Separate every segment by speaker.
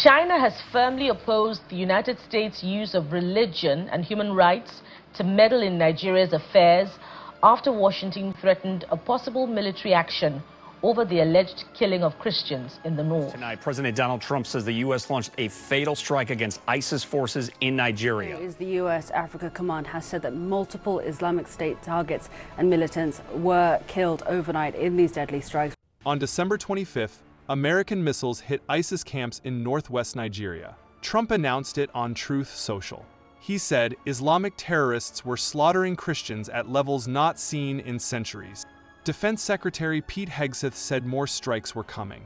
Speaker 1: China has firmly opposed the United States' use of religion and human rights to meddle in Nigeria's affairs after Washington threatened a possible military action over the alleged killing of Christians in the north.
Speaker 2: Tonight, President Donald Trump says the U.S. launched a fatal strike against ISIS forces in Nigeria.
Speaker 3: The U.S. Africa Command has said that multiple Islamic State targets and militants were killed overnight in these deadly strikes.
Speaker 4: On December 25th, American missiles hit ISIS camps in northwest Nigeria. Trump announced it on Truth Social. He said Islamic terrorists were slaughtering Christians at levels not seen in centuries. Defense Secretary Pete Hegseth said more strikes were coming.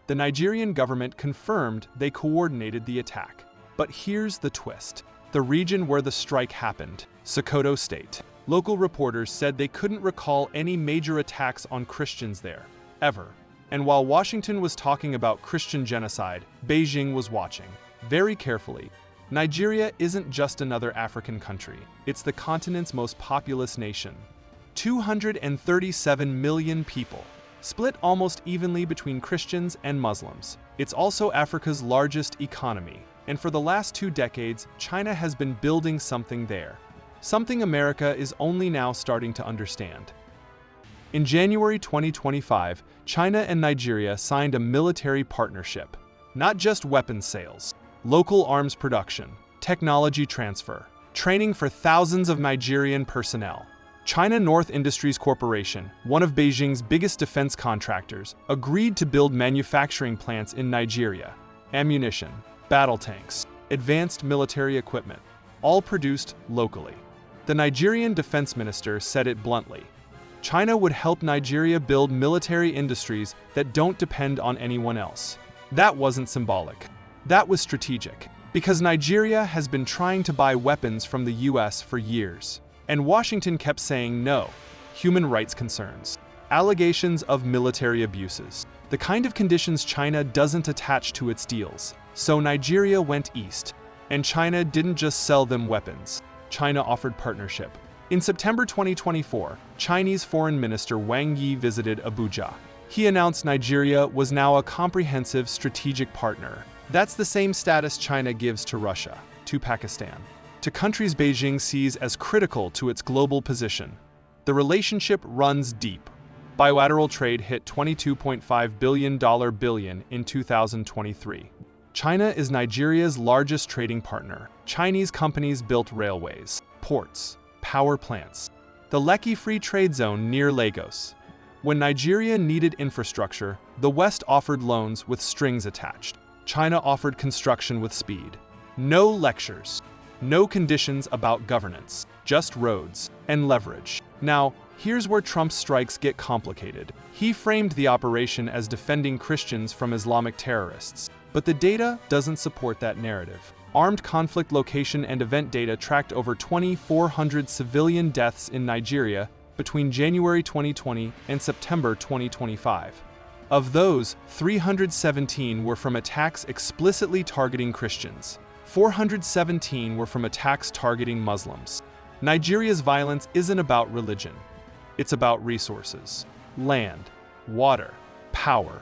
Speaker 4: The Nigerian government confirmed they coordinated the attack. But here's the twist. The region where the strike happened, Sokoto State. Local reporters said they couldn't recall any major attacks on Christians there, ever. And while Washington was talking about Christian genocide, Beijing was watching, very carefully. Nigeria isn't just another African country. It's the continent's most populous nation. 237 million people, split almost evenly between Christians and Muslims. It's also Africa's largest economy, and for the last 2 decades, China has been building something there. Something America is only now starting to understand. In January 2025, China and Nigeria signed a military partnership. Not just weapons sales, local arms production, technology transfer, training for thousands of Nigerian personnel. China North Industries Corporation, one of Beijing's biggest defense contractors, agreed to build manufacturing plants in Nigeria. Ammunition, battle tanks, advanced military equipment, all produced locally. The Nigerian defense minister said it bluntly. China would help Nigeria build military industries that don't depend on anyone else. That wasn't symbolic. That was strategic, because Nigeria has been trying to buy weapons from the US for years. And Washington kept saying no. Human rights concerns, allegations of military abuses, the kind of conditions China doesn't attach to its deals. So Nigeria went east. And China didn't just sell them weapons. China offered partnership. In September 2024, Chinese Foreign Minister Wang Yi visited Abuja. He announced Nigeria was now a comprehensive strategic partner. That's the same status China gives to Russia, to Pakistan, to countries Beijing sees as critical to its global position. The relationship runs deep. Bilateral trade hit $22.5 billion in 2023. China is Nigeria's largest trading partner. Chinese companies built railways, ports, power plants. The Lekki Free Trade Zone near Lagos. When Nigeria needed infrastructure, the West offered loans with strings attached. China offered construction with speed. No lectures. No conditions about governance, just roads and leverage. Now, here's where Trump's strikes get complicated. He framed the operation as defending Christians from Islamic terrorists, but the data doesn't support that narrative. Armed conflict location and event data tracked over 2,400 civilian deaths in Nigeria between January 2020 and September 2025. Of those, 317 were from attacks explicitly targeting Christians. 417 were from attacks targeting Muslims. Nigeria's violence isn't about religion. It's about resources, land, water, power.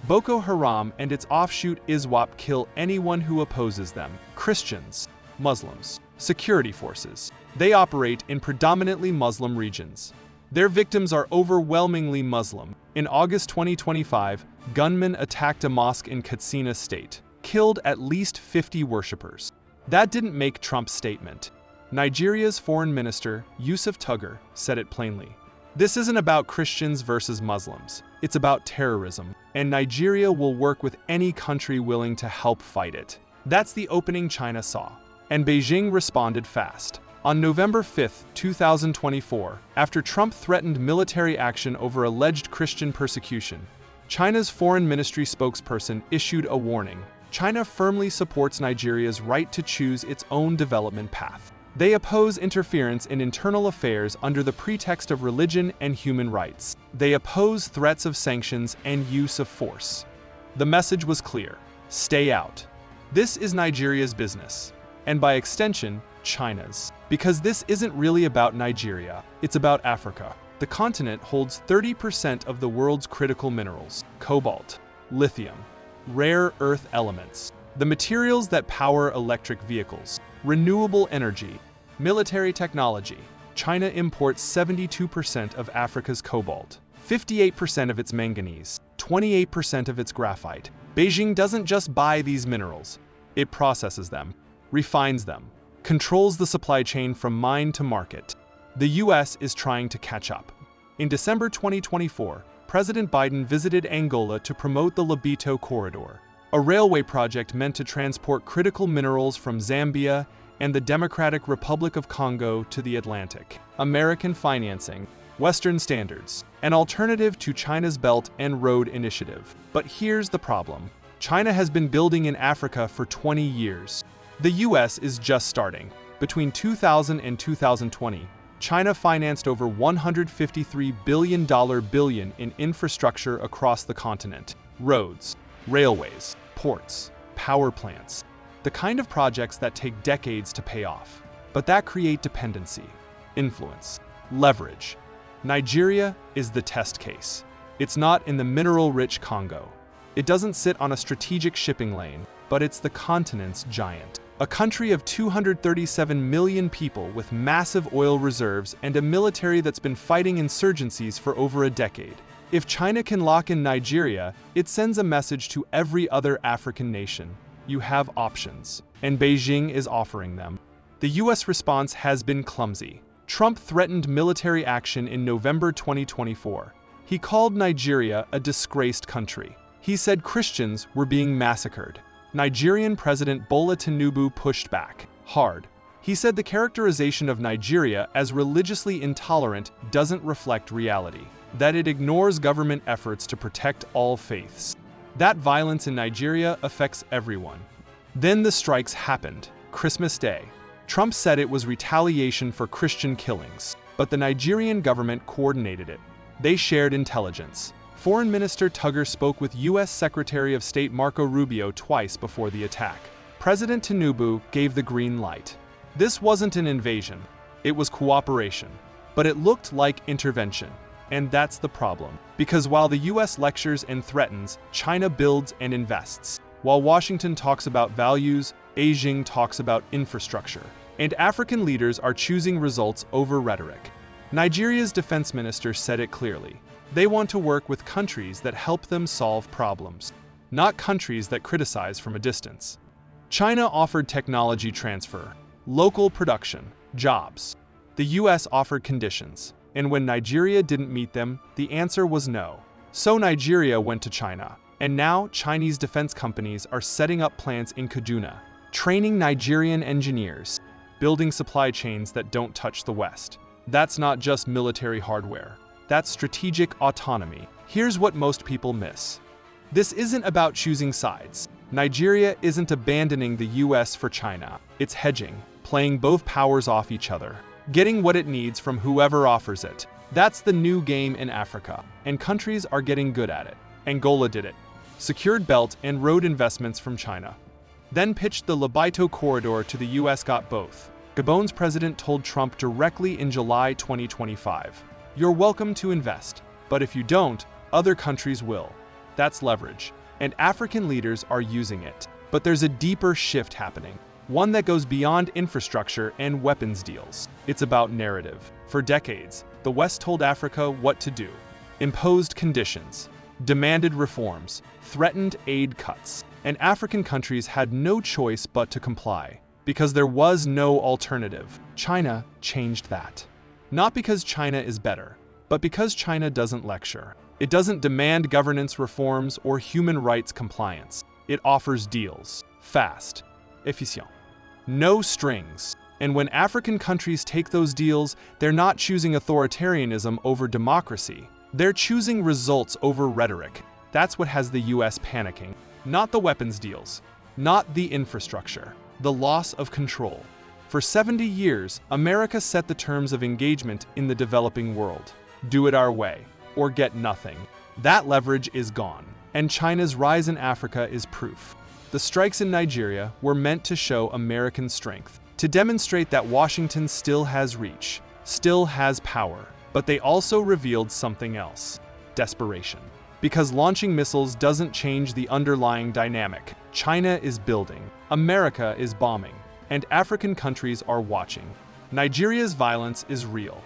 Speaker 4: Boko Haram and its offshoot ISWAP kill anyone who opposes them. Christians, Muslims, security forces. They operate in predominantly Muslim regions. Their victims are overwhelmingly Muslim. In August 2025, gunmen attacked a mosque in Katsina State. Killed at least 50 worshippers. That didn't make Trump's statement. Nigeria's foreign minister, Yusuf Tuggar, said it plainly. This isn't about Christians versus Muslims. It's about terrorism, and Nigeria will work with any country willing to help fight it. That's the opening China saw. And Beijing responded fast. On November 5, 2024, after Trump threatened military action over alleged Christian persecution, China's foreign ministry spokesperson issued a warning. China firmly supports Nigeria's right to choose its own development path. They oppose interference in internal affairs under the pretext of religion and human rights. They oppose threats of sanctions and use of force. The message was clear: stay out. This is Nigeria's business, and by extension, China's. Because this isn't really about Nigeria, it's about Africa. The continent holds 30% of the world's critical minerals: cobalt, lithium, rare earth elements. The materials that power electric vehicles, renewable energy, military technology. China imports 72% of Africa's cobalt, 58% of its manganese, 28% of its graphite. Beijing doesn't just buy these minerals. It processes them, refines them, controls the supply chain from mine to market. The US is trying to catch up. In December 2024, President Biden visited Angola to promote the Lobito Corridor, a railway project meant to transport critical minerals from Zambia and the Democratic Republic of Congo to the Atlantic. American financing, Western standards, an alternative to China's Belt and Road Initiative. But here's the problem. China has been building in Africa for 20 years. The US is just starting. Between 2000 and 2020, China financed over $153 billion in infrastructure across the continent. Roads, railways, ports, power plants. The kind of projects that take decades to pay off, but that create dependency, influence, leverage. Nigeria is the test case. It's not in the mineral-rich Congo. It doesn't sit on a strategic shipping lane, but it's the continent's giant. A country of 237 million people with massive oil reserves and a military that's been fighting insurgencies for over a decade. If China can lock in Nigeria, it sends a message to every other African nation. You have options, and Beijing is offering them. The US response has been clumsy. Trump threatened military action in November 2024. He called Nigeria a disgraced country. He said Christians were being massacred. Nigerian President Bola Tinubu pushed back hard. He said the characterization of Nigeria as religiously intolerant doesn't reflect reality, that it ignores government efforts to protect all faiths. That violence in Nigeria affects everyone. Then the strikes happened, Christmas Day. Trump said it was retaliation for Christian killings, but the Nigerian government coordinated it. They shared intelligence. Foreign Minister Tugger spoke with US Secretary of State Marco Rubio twice before the attack. President Tinubu gave the green light. This wasn't an invasion, it was cooperation, but it looked like intervention. And that's the problem. Because while the US lectures and threatens, China builds and invests. While Washington talks about values, Beijing talks about infrastructure. And African leaders are choosing results over rhetoric. Nigeria's defense minister said it clearly. They want to work with countries that help them solve problems, not countries that criticize from a distance. China offered technology transfer, local production, jobs. The US offered conditions. And when Nigeria didn't meet them, the answer was no. So Nigeria went to China. And now Chinese defense companies are setting up plants in Kaduna, training Nigerian engineers, building supply chains that don't touch the West. That's not just military hardware. That's strategic autonomy. Here's what most people miss. This isn't about choosing sides. Nigeria isn't abandoning the US for China. It's hedging, playing both powers off each other, getting what it needs from whoever offers it. That's the new game in Africa, and countries are getting good at it. Angola did it. Secured belt and road investments from China. Then pitched the Lobito Corridor to the US, got both. Gabon's president told Trump directly in July 2025, "You're welcome to invest, but if you don't, other countries will." That's leverage, and African leaders are using it. But there's a deeper shift happening. One that goes beyond infrastructure and weapons deals. It's about narrative. For decades, the West told Africa what to do, imposed conditions, demanded reforms, threatened aid cuts, and African countries had no choice but to comply, because there was no alternative. China changed that. Not because China is better, but because China doesn't lecture. It doesn't demand governance reforms or human rights compliance. It offers deals, fast, efficient. No strings. And when African countries take those deals, they're not choosing authoritarianism over democracy. They're choosing results over rhetoric. That's what has the US panicking. Not the weapons deals, not the infrastructure, the loss of control. For 70 years, America set the terms of engagement in the developing world. Do it our way, or get nothing. That leverage is gone, and China's rise in Africa is proof. The strikes in Nigeria were meant to show American strength, to demonstrate that Washington still has reach, still has power, but they also revealed something else: desperation. Because launching missiles doesn't change the underlying dynamic. China is building, America is bombing, and African countries are watching. Nigeria's violence is real.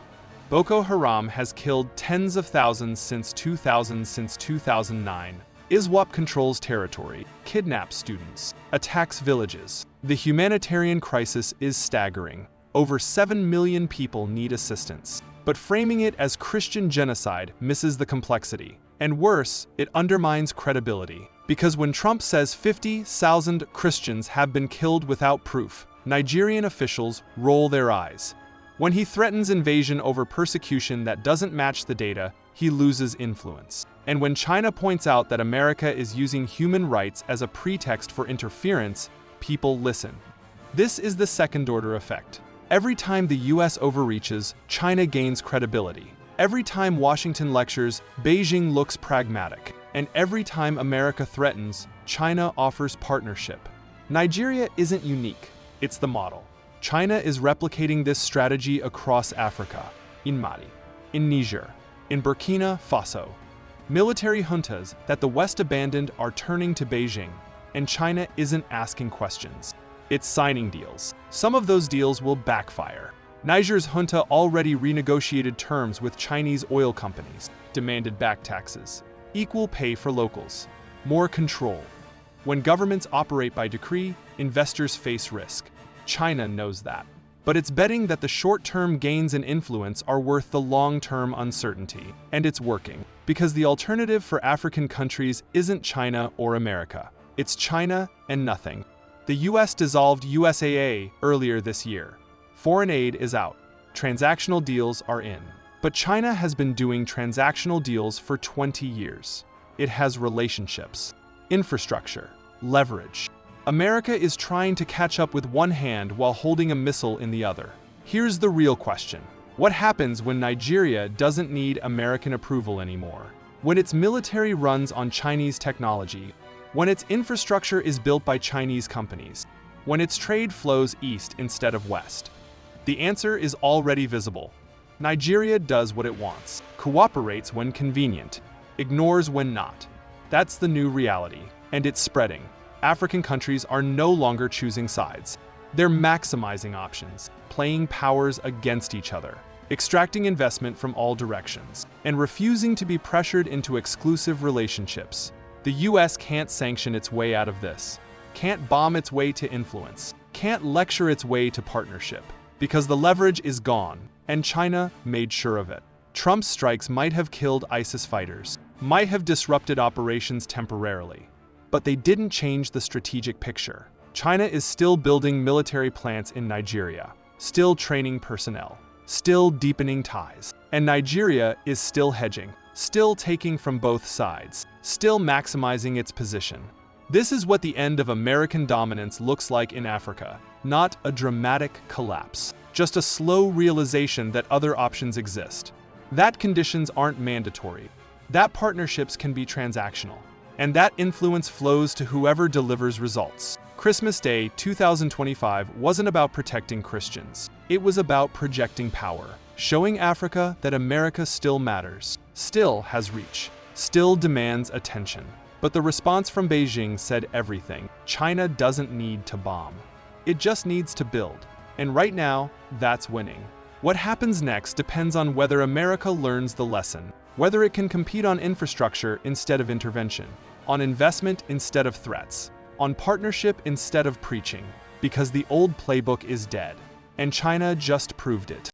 Speaker 4: Boko Haram has killed tens of thousands since 2009. ISWAP controls territory, kidnaps students, attacks villages. The humanitarian crisis is staggering. Over 7 million people need assistance. But framing it as Christian genocide misses the complexity. And worse, it undermines credibility. Because when Trump says 50,000 Christians have been killed without proof, Nigerian officials roll their eyes. When he threatens invasion over persecution that doesn't match the data, he loses influence. And when China points out that America is using human rights as a pretext for interference, people listen. This is the second-order effect. Every time the US overreaches, China gains credibility. Every time Washington lectures, Beijing looks pragmatic. And every time America threatens, China offers partnership. Nigeria isn't unique, it's the model. China is replicating this strategy across Africa, in Mali, in Niger, in Burkina Faso. Military juntas that the West abandoned are turning to Beijing, and China isn't asking questions. It's signing deals. Some of those deals will backfire. Niger's junta already renegotiated terms with Chinese oil companies, demanded back taxes, equal pay for locals, more control. When governments operate by decree, investors face risk. China knows that. But it's betting that the short-term gains and influence are worth the long-term uncertainty. And it's working. Because the alternative for African countries isn't China or America. It's China and nothing. The US dissolved USAA earlier this year. Foreign aid is out. Transactional deals are in. But China has been doing transactional deals for 20 years. It has relationships, infrastructure, leverage. America is trying to catch up with one hand while holding a missile in the other. Here's the real question. What happens when Nigeria doesn't need American approval anymore? When its military runs on Chinese technology? When its infrastructure is built by Chinese companies? When its trade flows east instead of west? The answer is already visible. Nigeria does what it wants, cooperates when convenient, ignores when not. That's the new reality, and it's spreading. African countries are no longer choosing sides. They're maximizing options, playing powers against each other, extracting investment from all directions, and refusing to be pressured into exclusive relationships. The US can't sanction its way out of this, can't bomb its way to influence, can't lecture its way to partnership, because the leverage is gone, and China made sure of it. Trump's strikes might have killed ISIS fighters, might have disrupted operations temporarily, but they didn't change the strategic picture. China is still building military plants in Nigeria, still training personnel, still deepening ties. And Nigeria is still hedging, still taking from both sides, still maximizing its position. This is what the end of American dominance looks like in Africa. Not a dramatic collapse, just a slow realization that other options exist. That conditions aren't mandatory, that partnerships can be transactional. And that influence flows to whoever delivers results. Christmas Day 2025 wasn't about protecting Christians. It was about projecting power, showing Africa that America still matters, still has reach, still demands attention. But the response from Beijing said everything. China doesn't need to bomb. It just needs to build. And right now, that's winning. What happens next depends on whether America learns the lesson, whether it can compete on infrastructure instead of intervention, on investment instead of threats, on partnership instead of preaching, because the old playbook is dead, and China just proved it.